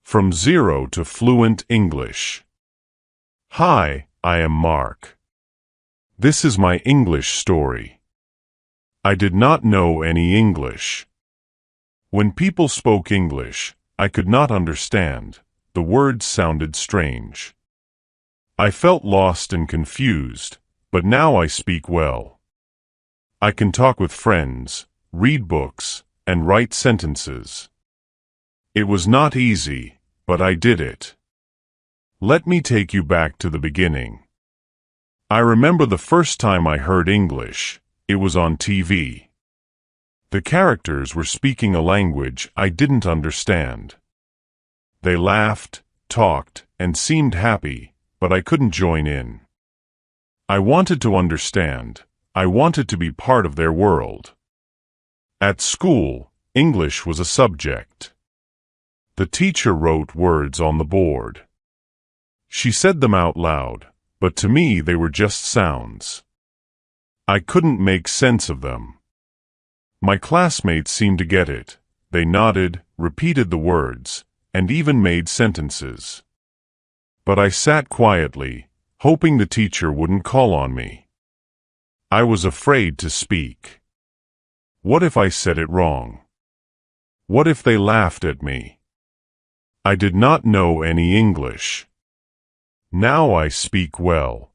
From Zero to Fluent English. Hi, I am Mark. This is my English story. I did not know any English. When people spoke English, I could not understand. The words sounded strange. I felt lost and confused, but now I speak well. I can talk with friends, read books, and write sentences. It was not easy, but I did it. Let me take you back to the beginning. I remember the first time I heard English. It was on TV. The characters were speaking a language I didn't understand. They laughed, talked, and seemed happy, but I couldn't join in. I wanted to understand. I wanted to be part of their world. At school, English was a subject. The teacher wrote words on the board. She said them out loud, but to me they were just sounds. I couldn't make sense of them. My classmates seemed to get it. They nodded, repeated the words, and even made sentences. But I sat quietly, hoping the teacher wouldn't call on me. I was afraid to speak. What if I said it wrong? What if they laughed at me? I did not know any English. Now I speak well.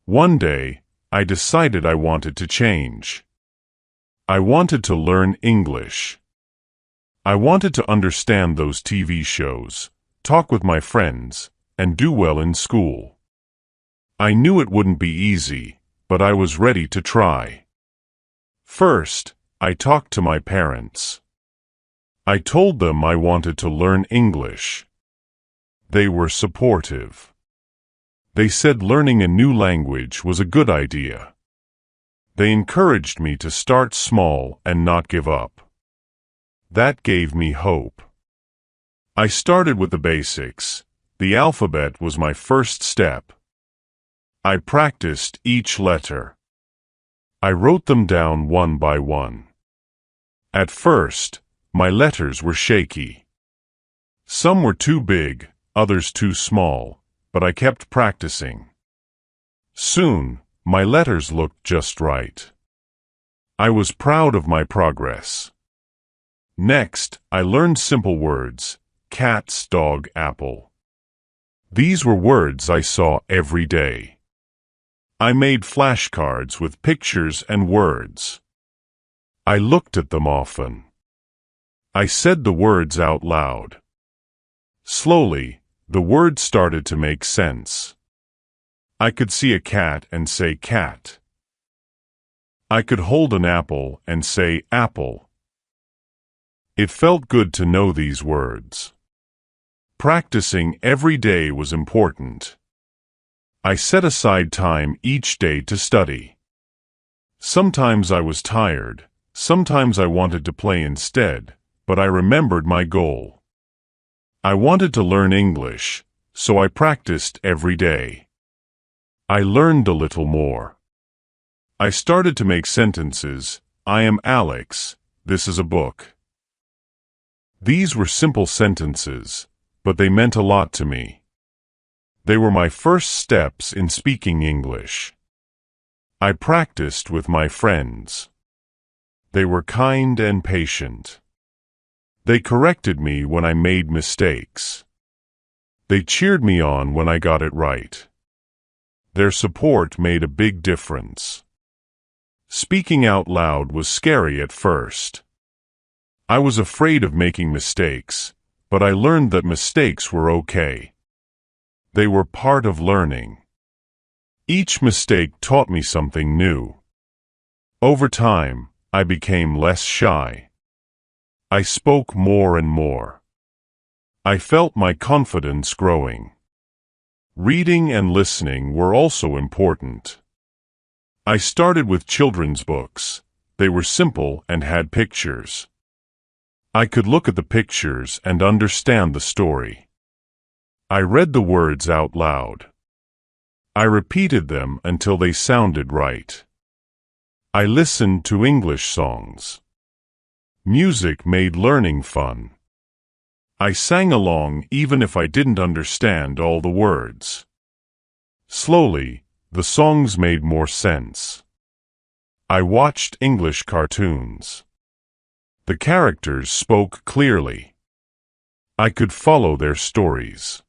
One day, I decided I wanted to change. I wanted to learn English. I wanted to understand those TV shows, talk with my friends, and do well in school. I knew it wouldn't be easy, but I was ready to try. First, I talked to my parents. I told them I wanted to learn English. They were supportive. They said learning a new language was a good idea. They encouraged me to start small and not give up. That gave me hope. I started with the basics. The alphabet was my first step. I practiced each letter. I wrote them down one by one. At first, my letters were shaky. Some were too big, others too small, but I kept practicing. Soon, my letters looked just right. I was proud of my progress. Next, I learned simple words: cats, dog, apple. These were words I saw every day. I made flashcards with pictures and words. I looked at them often. I said the words out loud. Slowly, the words started to make sense. I could see a cat and say cat. I could hold an apple and say apple. It felt good to know these words. Practicing every day was important. I set aside time each day to study. Sometimes I was tired, sometimes I wanted to play instead, but I remembered my goal. I wanted to learn English, so I practiced every day. I learned a little more. I started to make sentences. I am Alex. This is a book. These were simple sentences, but they meant a lot to me. They were my first steps in speaking English. I practiced with my friends. They were kind and patient. They corrected me when I made mistakes. They cheered me on when I got it right. Their support made a big difference. Speaking out loud was scary at first. I was afraid of making mistakes, but I learned that mistakes were okay. They were part of learning. Each mistake taught me something new. Over time, I became less shy. I spoke more and more. I felt my confidence growing. Reading and listening were also important. I started with children's books. They were simple and had pictures. I could look at the pictures and understand the story. I read the words out loud. I repeated them until they sounded right. I listened to English songs. Music made learning fun. I sang along even if I didn't understand all the words. Slowly, the songs made more sense. I watched English cartoons. The characters spoke clearly. I could follow their stories.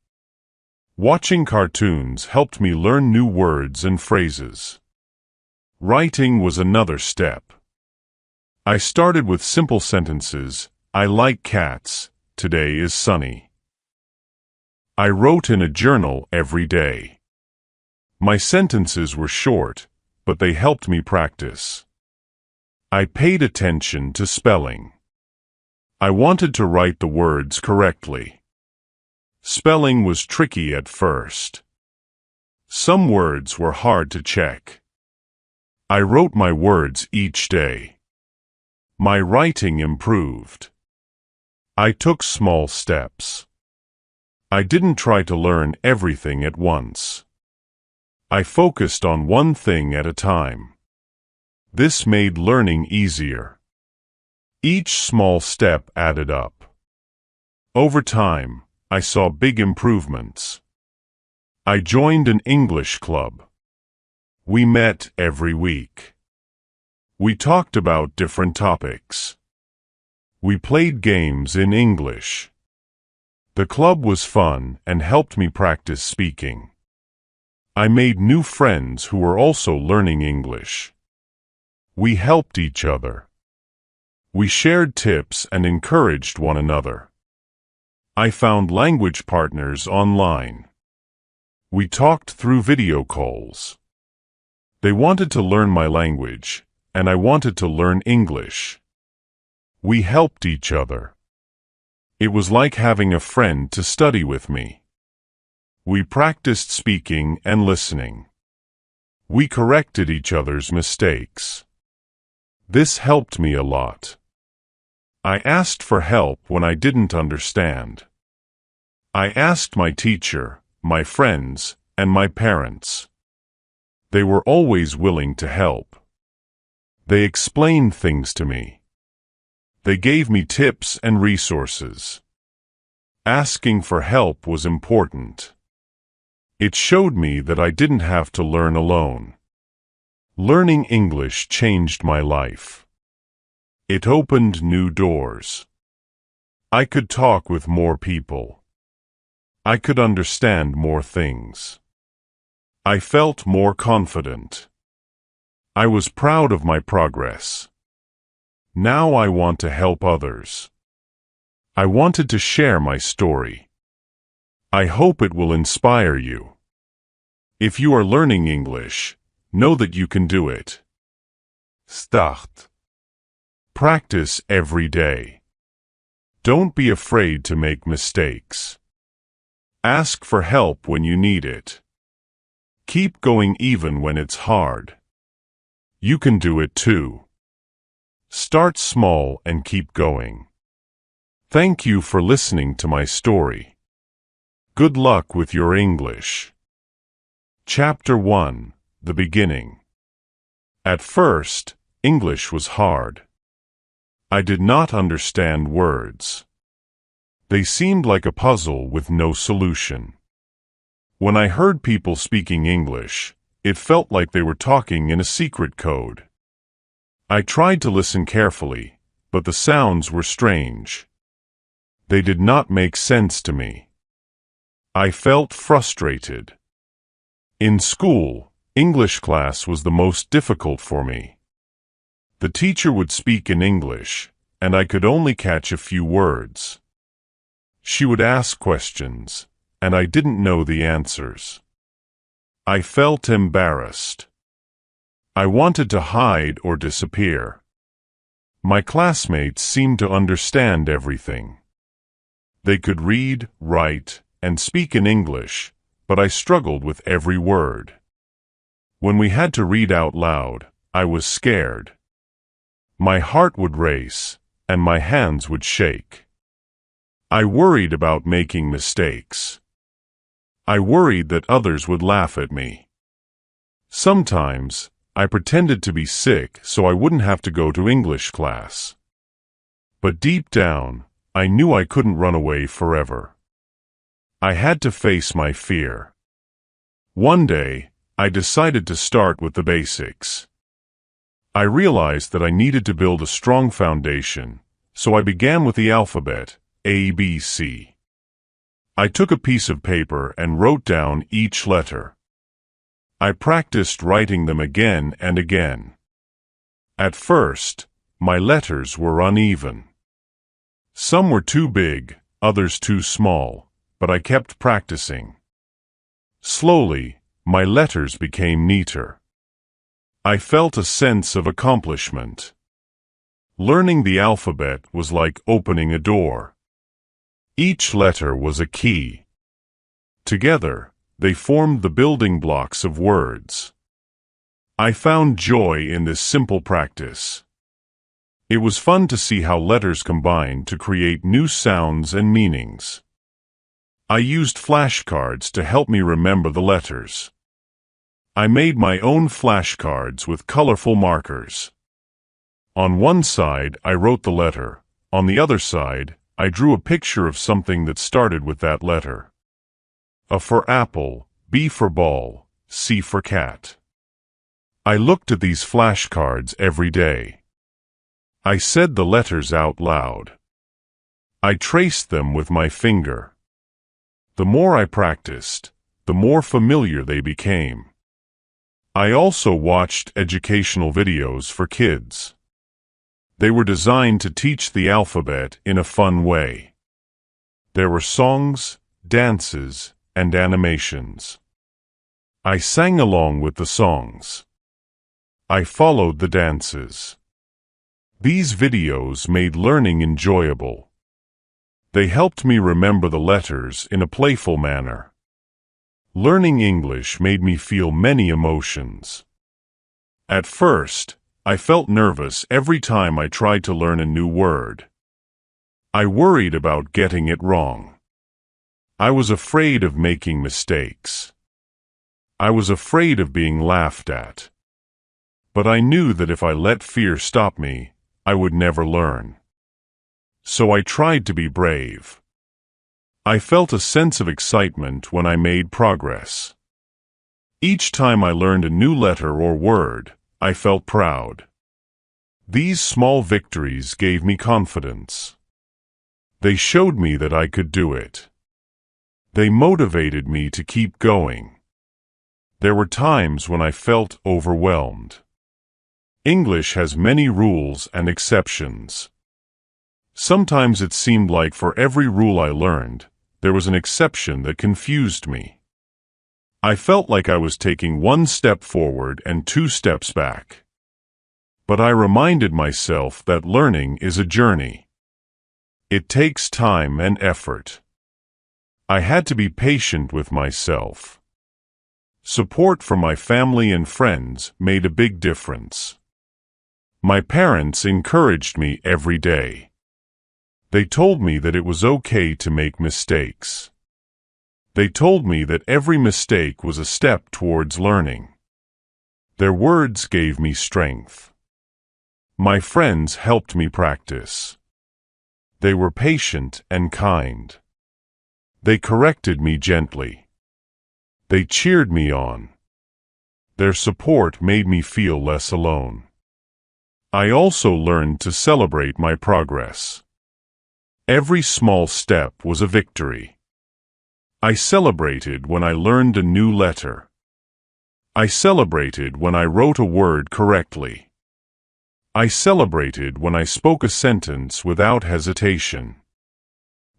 Watching cartoons helped me learn new words and phrases. Writing was another step. I started with simple sentences. I like cats. Today is sunny. I wrote in a journal every day. My sentences were short, but they helped me practice. I paid attention to spelling. I wanted to write the words correctly. Spelling was tricky at first. Some words were hard to check. I wrote my words each day. My writing improved. I took small steps. I didn't try to learn everything at once. I focused on one thing at a time. This made learning easier. Each small step added up. Over time, I saw big improvements. I joined an English club. We met every week. We talked about different topics. We played games in English. The club was fun and helped me practice speaking. I made new friends who were also learning English. We helped each other. We shared tips and encouraged one another. I found language partners online. We talked through video calls. They wanted to learn my language, and I wanted to learn English. We helped each other. It was like having a friend to study with me. We practiced speaking and listening. We corrected each other's mistakes. This helped me a lot. I asked for help when I didn't understand. I asked my teacher, my friends, and my parents. They were always willing to help. They explained things to me. They gave me tips and resources. Asking for help was important. It showed me that I didn't have to learn alone. Learning English changed my life. It opened new doors. I could talk with more people. I could understand more things. I felt more confident. I was proud of my progress. Now I want to help others. I wanted to share my story. I hope it will inspire you. If you are learning English, know that you can do it. Start. Practice every day. Don't be afraid to make mistakes. Ask for help when you need it. Keep going even when it's hard. You can do it too. Start small and keep going. Thank you for listening to my story. Good luck with your English. Chapter 1: The Beginning. At first, English was hard. I did not understand words. They seemed like a puzzle with no solution. When I heard people speaking English, it felt like they were talking in a secret code. I tried to listen carefully, but the sounds were strange. They did not make sense to me. I felt frustrated. In school, English class was the most difficult for me. The teacher would speak in English, and I could only catch a few words. She would ask questions, and I didn't know the answers. I felt embarrassed. I wanted to hide or disappear. My classmates seemed to understand everything. They could read, write, and speak in English, but I struggled with every word. When we had to read out loud, I was scared. My heart would race, and my hands would shake. I worried about making mistakes. I worried that others would laugh at me. Sometimes, I pretended to be sick so I wouldn't have to go to English class. But deep down, I knew I couldn't run away forever. I had to face my fear. One day, I decided to start with the basics. I realized that I needed to build a strong foundation, so I began with the alphabet, A, B, C. I took a piece of paper and wrote down each letter. I practiced writing them again and again. At first, my letters were uneven. Some were too big, others too small, but I kept practicing. Slowly, my letters became neater. I felt a sense of accomplishment. Learning the alphabet was like opening a door. Each letter was a key. Together, they formed the building blocks of words. I found joy in this simple practice. It was fun to see how letters combined to create new sounds and meanings. I used flashcards to help me remember the letters. I made my own flashcards with colorful markers. On one side, I wrote the letter. On the other side, I drew a picture of something that started with that letter. A for apple, B for ball, C for cat. I looked at these flashcards every day. I said the letters out loud. I traced them with my finger. The more I practiced, the more familiar they became. I also watched educational videos for kids. They were designed to teach the alphabet in a fun way. There were songs, dances, and animations. I sang along with the songs. I followed the dances. These videos made learning enjoyable. They helped me remember the letters in a playful manner. Learning English made me feel many emotions. At first, I felt nervous every time I tried to learn a new word. I worried about getting it wrong. I was afraid of making mistakes. I was afraid of being laughed at. But I knew that if I let fear stop me, I would never learn. So I tried to be brave. I felt a sense of excitement when I made progress. Each time I learned a new letter or word, I felt proud. These small victories gave me confidence. They showed me that I could do it. They motivated me to keep going. There were times when I felt overwhelmed. English has many rules and exceptions. Sometimes it seemed like for every rule I learned, there was an exception that confused me. I felt like I was taking one step forward and 2 steps back. But I reminded myself that learning is a journey. It takes time and effort. I had to be patient with myself. Support from my family and friends made a big difference. My parents encouraged me every day. They told me that it was okay to make mistakes. They told me that every mistake was a step towards learning. Their words gave me strength. My friends helped me practice. They were patient and kind. They corrected me gently. They cheered me on. Their support made me feel less alone. I also learned to celebrate my progress. Every small step was a victory. I celebrated when I learned a new letter. I celebrated when I wrote a word correctly. I celebrated when I spoke a sentence without hesitation.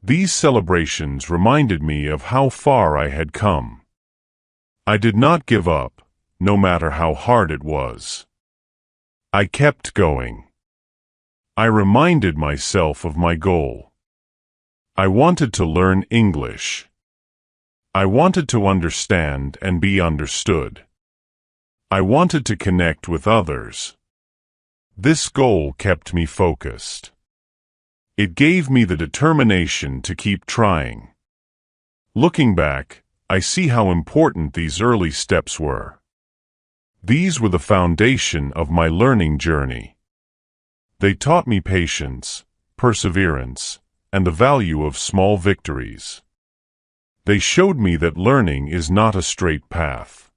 These celebrations reminded me of how far I had come. I did not give up, no matter how hard it was. I kept going. I reminded myself of my goal. I wanted to learn English. I wanted to understand and be understood. I wanted to connect with others. This goal kept me focused. It gave me the determination to keep trying. Looking back, I see how important these early steps were. These were the foundation of my learning journey. They taught me patience, perseverance, and the value of small victories. They showed me that learning is not a straight path.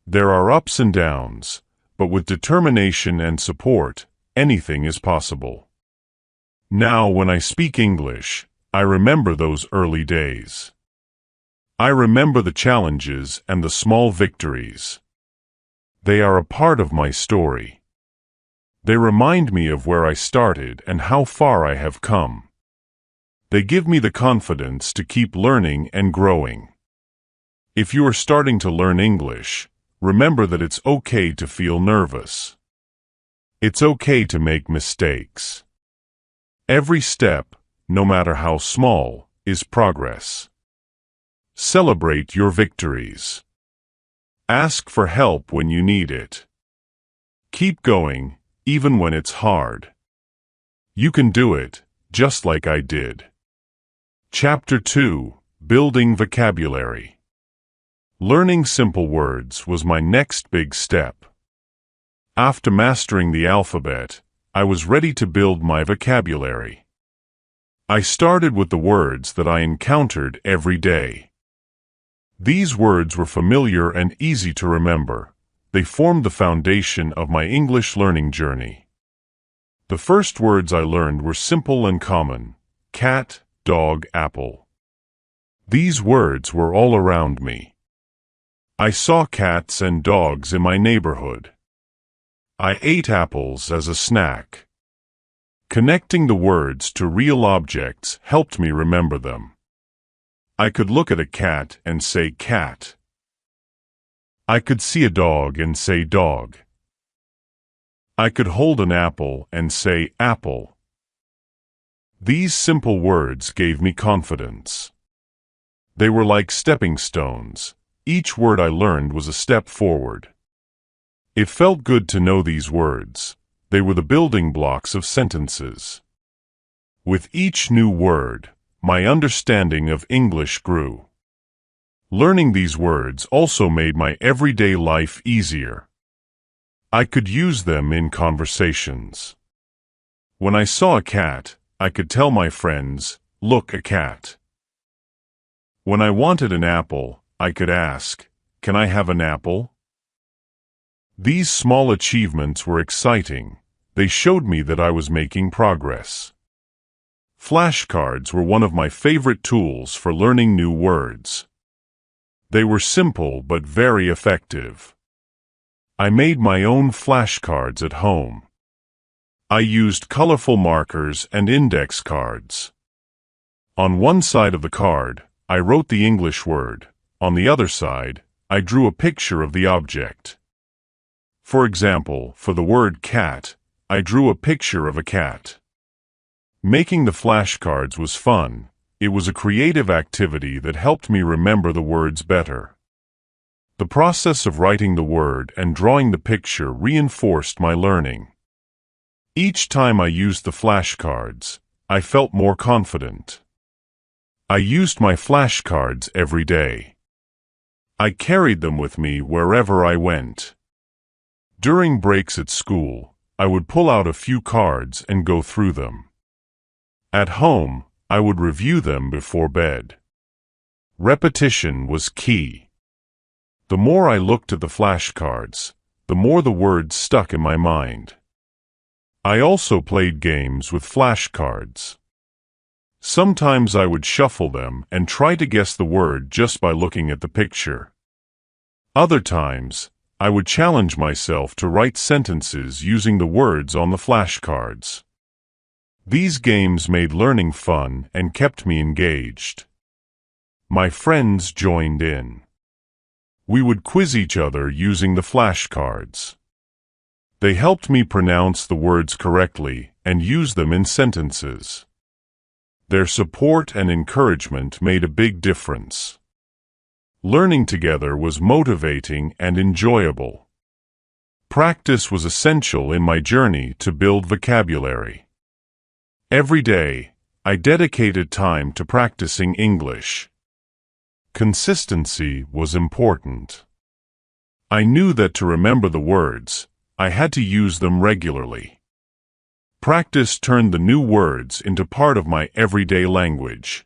There are ups and downs, but with determination and support, anything is possible. Now, when I speak English, I remember those early days. I remember the challenges and the small victories. They are a part of my story. They remind me of where I started and how far I have come. They give me the confidence to keep learning and growing. If you are starting to learn English, remember that it's okay to feel nervous. It's okay to make mistakes. Every step, no matter how small, is progress. Celebrate your victories. Ask for help when you need it. Keep going, even when it's hard. You can do it, just like I did. Chapter 2: Building Vocabulary. Learning simple words was my next big step. After mastering the alphabet, I was ready to build my vocabulary. I started with the words that I encountered every day. These words were familiar and easy to remember. They formed the foundation of my English learning journey. The first words I learned were simple and common: cat, dog, apple. These words were all around me. I saw cats and dogs in my neighborhood. I ate apples as a snack. Connecting the words to real objects helped me remember them. I could look at a cat and say cat. I could see a dog and say dog. I could hold an apple and say apple. These simple words gave me confidence. They were like stepping stones. Each word I learned was a step forward. It felt good to know these words. They were the building blocks of sentences. With each new word, my understanding of English grew. Learning these words also made my everyday life easier. I could use them in conversations. When I saw a cat, I could tell my friends, "Look, a cat." When I wanted an apple, I could ask, "Can I have an apple?" These small achievements were exciting. They showed me that I was making progress. Flashcards were one of my favorite tools for learning new words. They were simple but very effective. I made my own flashcards at home. I used colorful markers and index cards. On one side of the card, I wrote the English word. On the other side, I drew a picture of the object. For example, for the word cat, I drew a picture of a cat. Making the flashcards was fun. It was a creative activity that helped me remember the words better. The process of writing the word and drawing the picture reinforced my learning. Each time I used the flashcards, I felt more confident. I used my flashcards every day. I carried them with me wherever I went. During breaks at school, I would pull out a few cards and go through them. At home, I would review them before bed. Repetition was key. The more I looked at the flashcards, the more the words stuck in my mind. I also played games with flashcards. Sometimes I would shuffle them and try to guess the word just by looking at the picture. Other times, I would challenge myself to write sentences using the words on the flashcards. These games made learning fun and kept me engaged. My friends joined in. We would quiz each other using the flashcards. They helped me pronounce the words correctly and use them in sentences. Their support and encouragement made a big difference. Learning together was motivating and enjoyable. Practice was essential in my journey to build vocabulary. Every day, I dedicated time to practicing English. Consistency was important. I knew that to remember the words, I had to use them regularly. Practice turned the new words into part of my everyday language.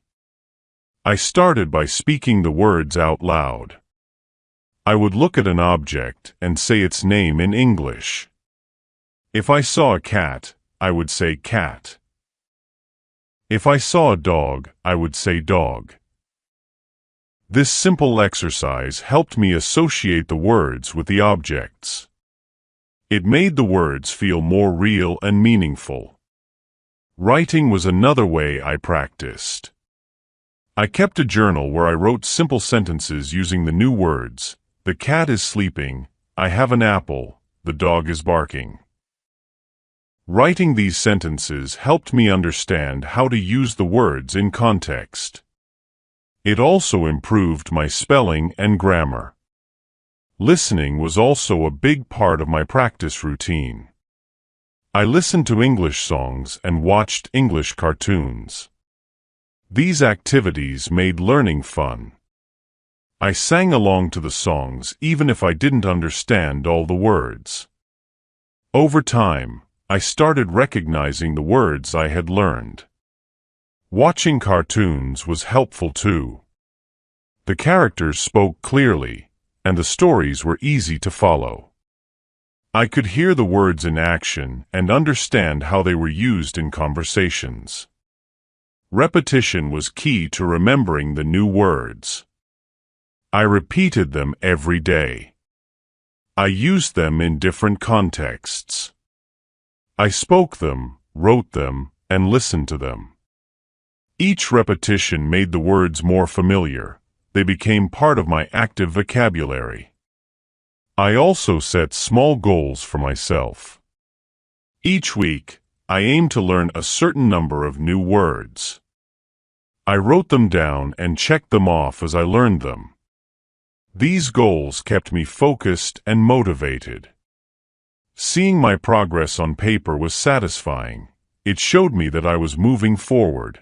I started by speaking the words out loud. I would look at an object and say its name in English. If I saw a cat, I would say cat. If I saw a dog, I would say dog. This simple exercise helped me associate the words with the objects. It made the words feel more real and meaningful. Writing was another way I practiced. I kept a journal where I wrote simple sentences using the new words. The cat is sleeping, I have an apple, the dog is barking. Writing these sentences helped me understand how to use the words in context. It also improved my spelling and grammar. Listening was also a big part of my practice routine. I listened to English songs and watched English cartoons. These activities made learning fun. I sang along to the songs even if I didn't understand all the words. Over time, I started recognizing the words I had learned. Watching cartoons was helpful too. The characters spoke clearly, and the stories were easy to follow. I could hear the words in action and understand how they were used in conversations. Repetition was key to remembering the new words. I repeated them every day. I used them in different contexts. I spoke them, wrote them, and listened to them. Each repetition made the words more familiar. They became part of my active vocabulary. I also set small goals for myself. Each week, I aimed to learn a certain number of new words. I wrote them down and checked them off as I learned them. These goals kept me focused and motivated. Seeing my progress on paper was satisfying. It showed me that I was moving forward.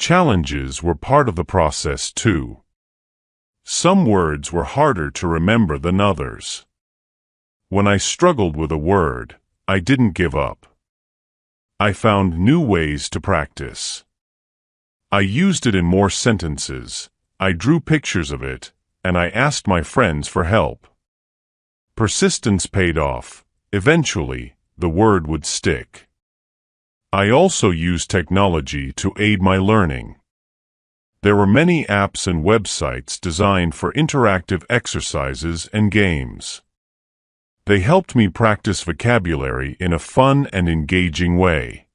Challenges were part of the process too. Some words were harder to remember than others. When I struggled with a word, I didn't give up. I found new ways to practice. I used it in more sentences, I drew pictures of it, and I asked my friends for help. Persistence paid off. Eventually, the word would stick. I also used technology to aid my learning. There were many apps and websites designed for interactive exercises and games. They helped me practice vocabulary in a fun and engaging way.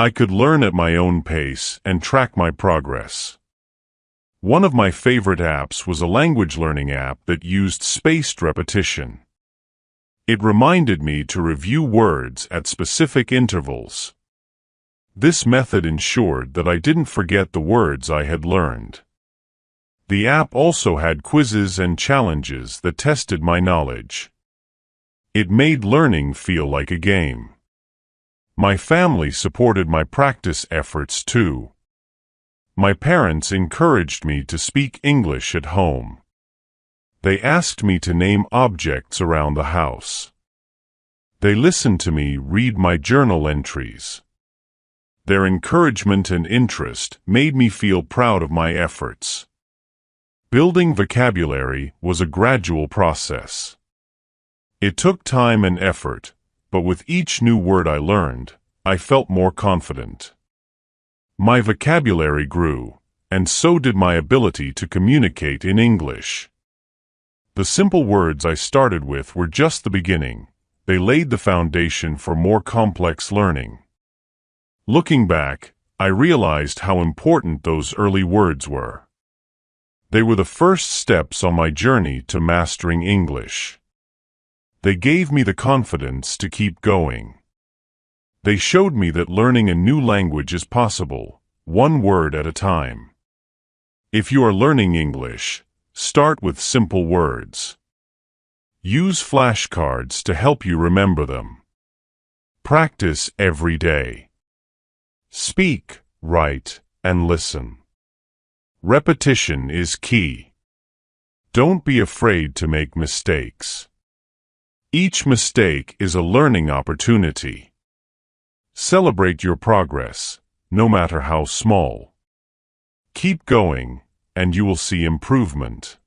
I could learn at my own pace and track my progress. One of my favorite apps was a language learning app that used spaced repetition. It reminded me to review words at specific intervals. This method ensured that I didn't forget the words I had learned. The app also had quizzes and challenges that tested my knowledge. It made learning feel like a game. My family supported my practice efforts too. My parents encouraged me to speak English at home. They asked me to name objects around the house. They listened to me read my journal entries. Their encouragement and interest made me feel proud of my efforts. Building vocabulary was a gradual process. It took time and effort, but with each new word I learned, I felt more confident. My vocabulary grew, and so did my ability to communicate in English. The simple words I started with were just the beginning. They laid the foundation for more complex learning. Looking back, I realized how important those early words were. They were the first steps on my journey to mastering English. They gave me the confidence to keep going. They showed me that learning a new language is possible, one word at a time. If you are learning English, start with simple words. Use flashcards to help you remember them. Practice every day. Speak, write, and listen. Repetition is key. Don't be afraid to make mistakes. Each mistake is a learning opportunity. Celebrate your progress, no matter how small. Keep going, and you will see improvement.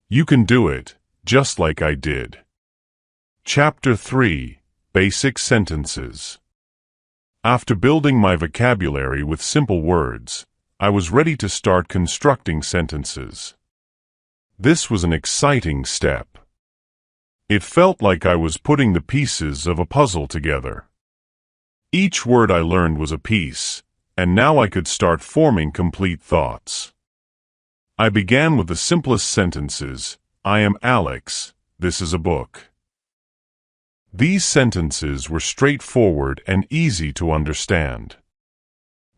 You can do it, just like I did. Chapter 3: Basic Sentences. After building my vocabulary with simple words, I was ready to start constructing sentences. This was an exciting step. It felt like I was putting the pieces of a puzzle together. Each word I learned was a piece, and now I could start forming complete thoughts. I began with the simplest sentences. I am Alex. This is a book. These sentences were straightforward and easy to understand.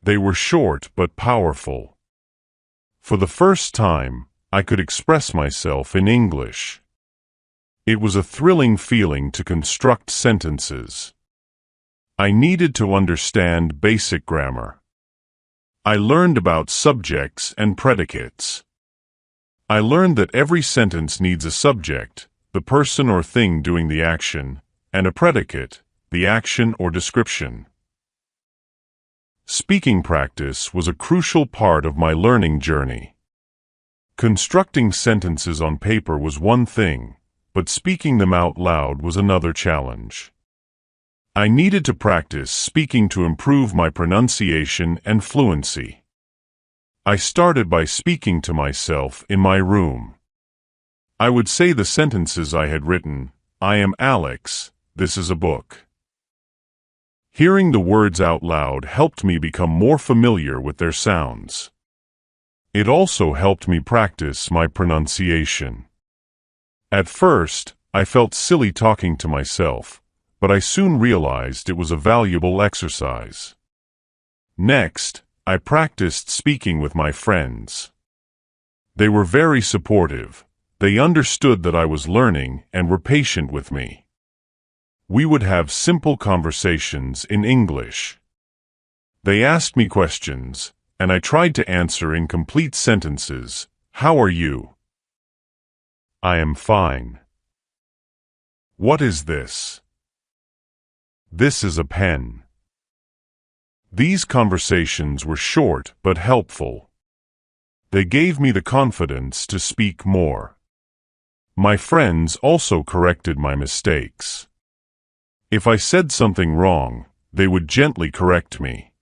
They were short but powerful. For the first time, I could express myself in English. It was a thrilling feeling to construct sentences. I needed to understand basic grammar. I learned about subjects and predicates. I learned that every sentence needs a subject, the person or thing doing the action, and a predicate, the action or description. Speaking practice was a crucial part of my learning journey. Constructing sentences on paper was one thing, but speaking them out loud was another challenge. I needed to practice speaking to improve my pronunciation and fluency. I started by speaking to myself in my room. I would say the sentences I had written. I am Alex. This is a book. Hearing the words out loud helped me become more familiar with their sounds. It also helped me practice my pronunciation. At first, I felt silly talking to myself, but I soon realized it was a valuable exercise. Next, I practiced speaking with my friends. They were very supportive. They understood that I was learning and were patient with me. We would have simple conversations in English. They asked me questions, and I tried to answer in complete sentences. How are you? I am fine. What is this? This is a pen. These conversations were short but helpful. They gave me the confidence to speak more. My friends also corrected my mistakes. If I said something wrong, they would gently correct me.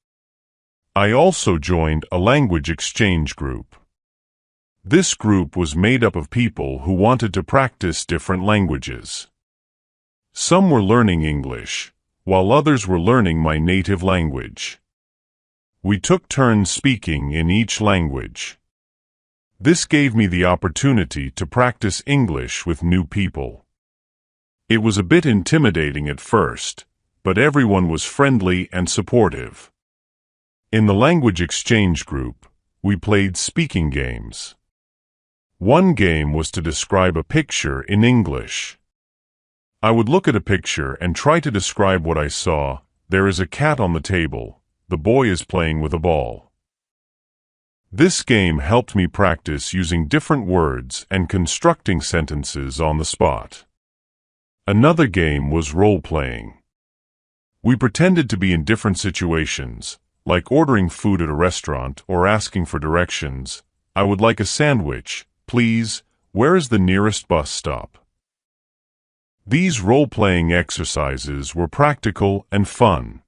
I also joined a language exchange group. This group was made up of people who wanted to practice different languages. Some were learning English, while others were learning my native language. We took turns speaking in each language. This gave me the opportunity to practice English with new people. It was a bit intimidating at first, but everyone was friendly and supportive. In the language exchange group, we played speaking games. One game was to describe a picture in English. I would look at a picture and try to describe what I saw. There is a cat on the table. The boy is playing with a ball. This game helped me practice using different words and constructing sentences on the spot. Another game was role-playing. We pretended to be in different situations, like ordering food at a restaurant or asking for directions. I would like a sandwich, please. Where is the nearest bus stop? These role-playing exercises were practical and fun.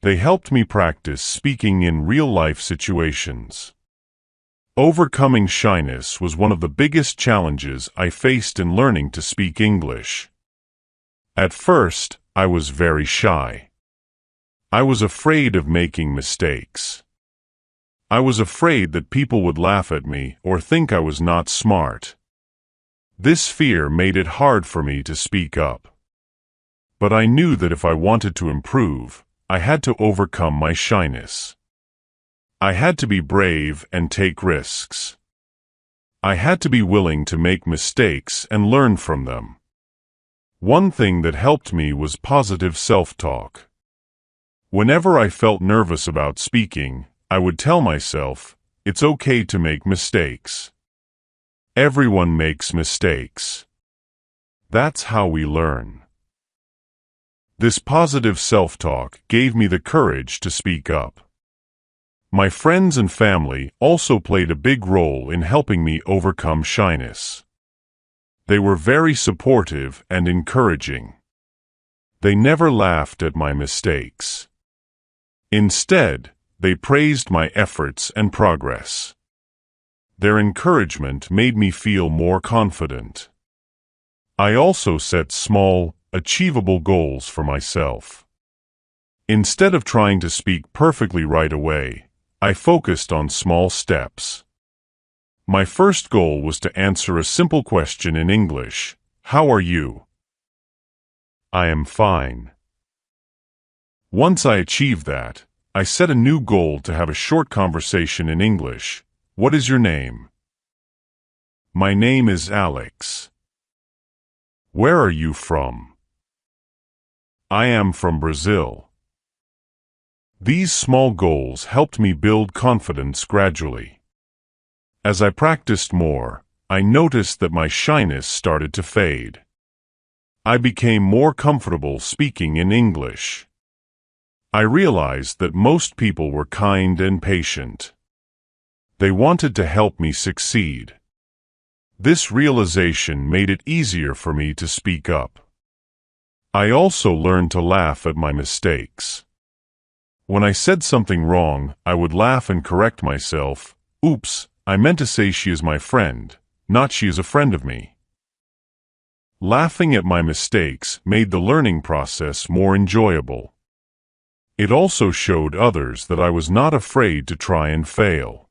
They helped me practice speaking in real-life situations. Overcoming shyness was one of the biggest challenges I faced in learning to speak English. At first, I was very shy. I was afraid of making mistakes. I was afraid that people would laugh at me or think I was not smart. This fear made it hard for me to speak up. But I knew that if I wanted to improve, I had to overcome my shyness. I had to be brave and take risks. I had to be willing to make mistakes and learn from them. One thing that helped me was positive self-talk. Whenever I felt nervous about speaking, I would tell myself, it's okay to make mistakes. Everyone makes mistakes. That's how we learn. This positive self-talk gave me the courage to speak up. My friends and family also played a big role in helping me overcome shyness. They were very supportive and encouraging. They never laughed at my mistakes. Instead, they praised my efforts and progress. Their encouragement made me feel more confident. I also set small, achievable goals for myself. Instead of trying to speak perfectly right away, I focused on small steps. My first goal was to answer a simple question in English. How are you? I am fine. Once I achieved that, I set a new goal to have a short conversation in English. What is your name? My name is Alex. Where are you from? I am from Brazil. These small goals helped me build confidence gradually. As I practiced more, I noticed that my shyness started to fade. I became more comfortable speaking in English. I realized that most people were kind and patient. They wanted to help me succeed. This realization made it easier for me to speak up. I also learned to laugh at my mistakes. When I said something wrong, I would laugh and correct myself. Oops, I meant to say she is my friend, not she is a friend of me. Laughing at my mistakes made the learning process more enjoyable. It also showed others that I was not afraid to try and fail.